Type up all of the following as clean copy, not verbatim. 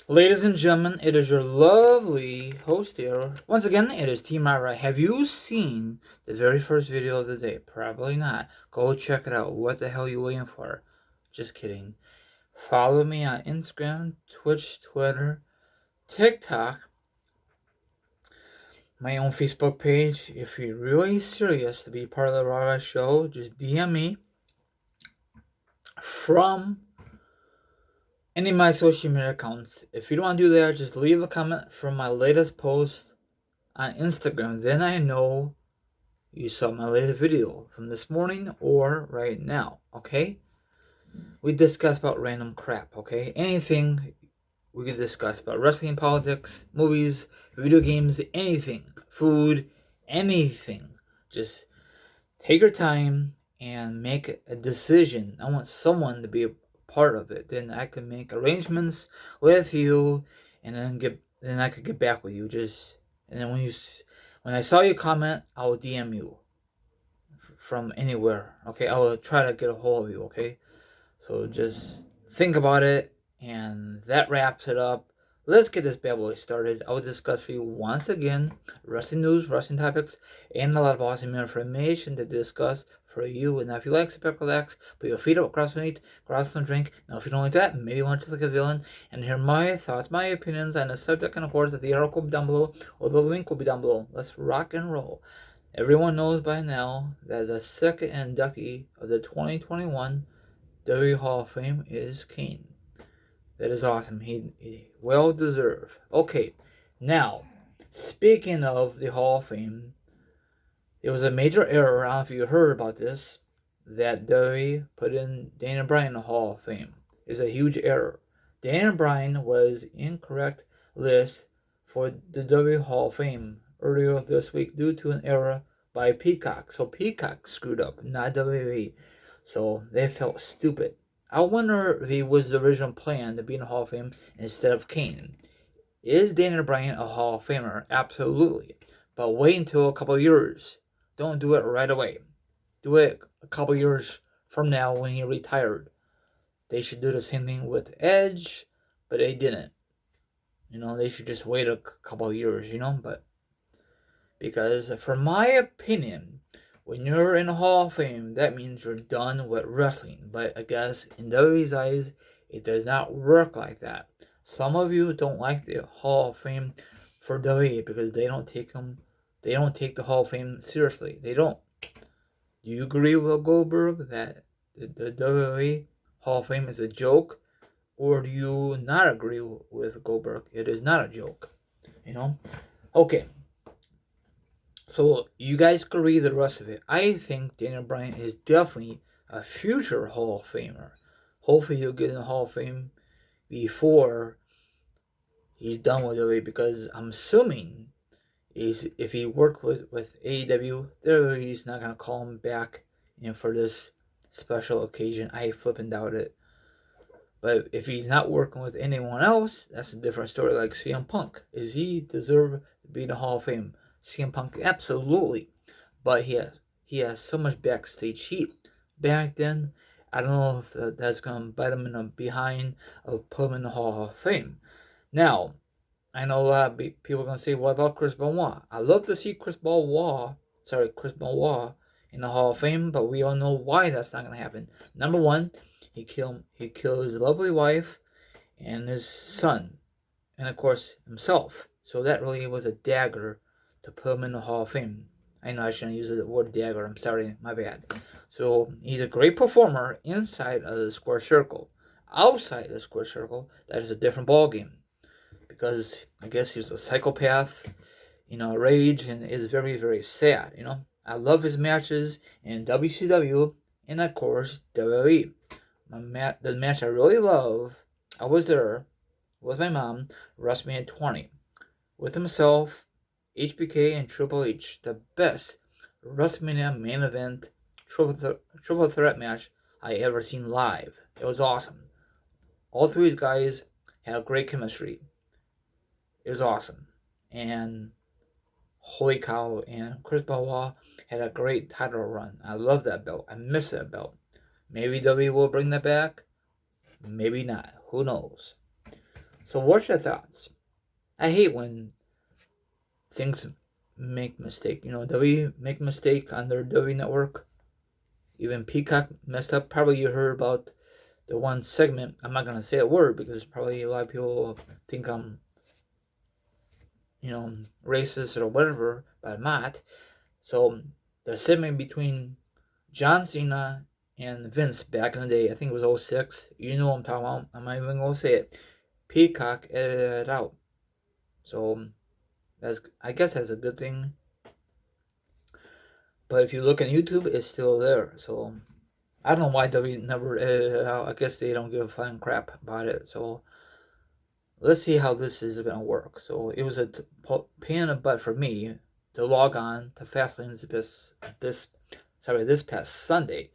Ladies and gentlemen, it is your lovely host here. Once again, it is Team Ira. Have you seen the very first video of the day? Probably not. Go check it out. What the hell are you waiting for? Just kidding. Follow me on Instagram, Twitch, Twitter, TikTok, my own Facebook page. If you're really serious to be part of the Raw show, just DM me from any of my social media accounts. If you don't want to do that, just leave a comment from my latest post on Instagram. Then I know you saw my latest video from this morning or right now, okay? We discuss about random crap, okay? Anything we could discuss about wrestling, politics, movies, video games, anything, food, anything. Just take your time and make a decision. I want someone to be a part of it. Then I can make arrangements with you, and then I could get back with you. And then when I saw your comment, I will DM you from anywhere. Okay, I will try to get a hold of you. Okay, so just think about it, and that wraps it up. Let's get this bad boy started. I will discuss for you once again wrestling news, wrestling topics, and a lot of awesome information to discuss for you. And now, if you like, sit back, relax, put your feet up, grab some eat, grab some drink. Now, if you don't like that, maybe you want to look like a villain and hear my thoughts, my opinions on the subject, and of course, the article will be down below, or the link will be down below. Let's rock and roll. Everyone knows by now that the second inductee of the 2021 WWE Hall of Fame is Kane. That is awesome. He well deserved. Okay, now, speaking of the Hall of Fame, it was a major error. I don't know if you heard about this, that WWE put in Daniel Bryan in the Hall of Fame. It's a huge error. Daniel Bryan was incorrect list for the WWE Hall of Fame earlier this week due to an error by Peacock. So Peacock screwed up, not WWE. So they felt stupid. I wonder if he was the original plan to be in the Hall of Fame instead of Kane. Is Daniel Bryan a Hall of Famer? Absolutely. But wait until a couple of years. Don't do it right away. Do it a couple of years from now when he retired. They should do the same thing with Edge, but they didn't. They should just wait a couple of years, but because for my opinion, when you're in the Hall of Fame, that means you're done with wrestling. But I guess in WWE's eyes, it does not work like that. Some of you don't like the Hall of Fame for WWE because they don't take the Hall of Fame seriously. They don't. Do you agree with Goldberg that the WWE Hall of Fame is a joke? Or do you not agree with Goldberg? It is not a joke. Okay. So you guys can read the rest of it. I think Daniel Bryan is definitely a future Hall of Famer. Hopefully he'll get in the Hall of Fame before he's done with WWE, because I'm assuming if he worked with AEW, WWE's not going to call him back for this special occasion. I flipping doubt it. But if he's not working with anyone else, that's a different story. Like CM Punk. Is he deserve to be in the Hall of Fame? CM Punk, absolutely. But he has so much backstage heat back then. I don't know if that's going to bite him in the behind of putting him in the Hall of Fame. Now, I know a lot of people are going to say, what about Chris Benoit? I love to see Chris Benoit in the Hall of Fame, but we all know why that's not going to happen. Number one, he killed his lovely wife and his son, and of course himself. So that really was a dagger to put him in the Hall of Fame. I know I shouldn't use the word dagger. I'm sorry, my bad. So he's a great performer inside of the square circle. Outside the square circle, that is a different ballgame. Because I guess he was a psychopath, rage, and is very, very sad, I love his matches in WCW and, of course, WWE. The match I really love, I was there with my mom, WrestleMania 20, with himself, HBK, and Triple H. The best WrestleMania main event triple threat match I ever seen live. It was awesome. All three guys had great chemistry. It was awesome. And holy cow, and Chris Benoit had a great title run. I love that belt. I miss that belt. Maybe WWE will bring that back. Maybe not. Who knows? So what's your thoughts? I hate when things make mistake. WWE make mistake on their WWE Network. Even Peacock messed up. Probably you heard about the one segment. I'm not gonna say a word because probably a lot of people think I'm, racist or whatever, but I'm not. So the segment between John Cena and Vince back in the day, I think it was '06. You know what I'm talking about. I'm not even gonna say it. Peacock edited it out. So I guess that's a good thing. But if you look on YouTube, it's still there. So I don't know why W never edited it out. I guess they don't give a flying crap about it. So let's see how this is gonna work. So it was a pain in the butt for me to log on to Fastlane this past Sunday.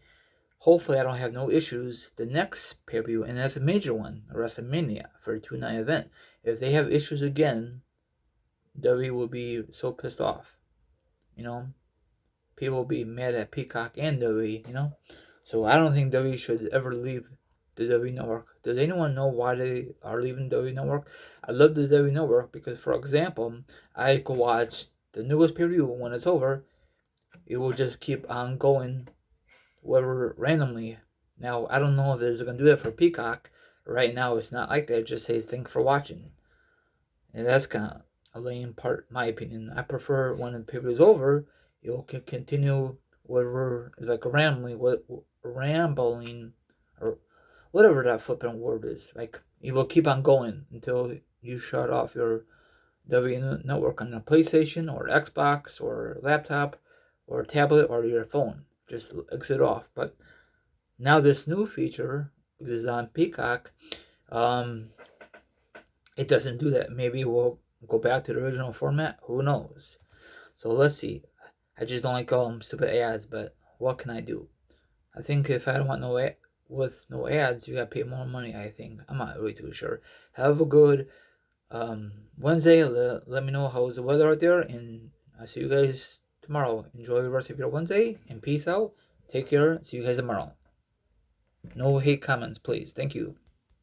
Hopefully, I don't have no issues the next pay-per-view, and that's a major one, WrestleMania, for a 2-night event. If they have issues again, W will be so pissed off. People will be mad at Peacock and W. So I don't think W should ever leave the W Network. Does anyone know why they are leaving W Network? I love the W Network because, for example, I could watch the newest pay-per-view when it's over. It will just keep on going, whatever, randomly. Now, I don't know if they're going to do that for Peacock. Right now, it's not like that. It just says, thanks for watching. And that's kind of a lame part, in my opinion. I prefer when the pay-per-view is over, you can continue whatever, like rambling, or whatever that flipping word is. Like, you will keep on going until you shut off your W Network on a PlayStation or Xbox or laptop or tablet or your phone. Just exit off. But now this new feature, because it's on Peacock, it doesn't do that. Maybe we'll go back to the original format. Who knows? So let's see. I just don't like stupid ads, but what can I do? I think if I don't want with no ads, you gotta pay more money. I think I'm not really too sure. Have a good Wednesday. Let me know how's the weather out there, and I'll see you guys tomorrow. Enjoy the rest of your Wednesday, and peace out. Take care. See you guys tomorrow. No hate comments, please. Thank you.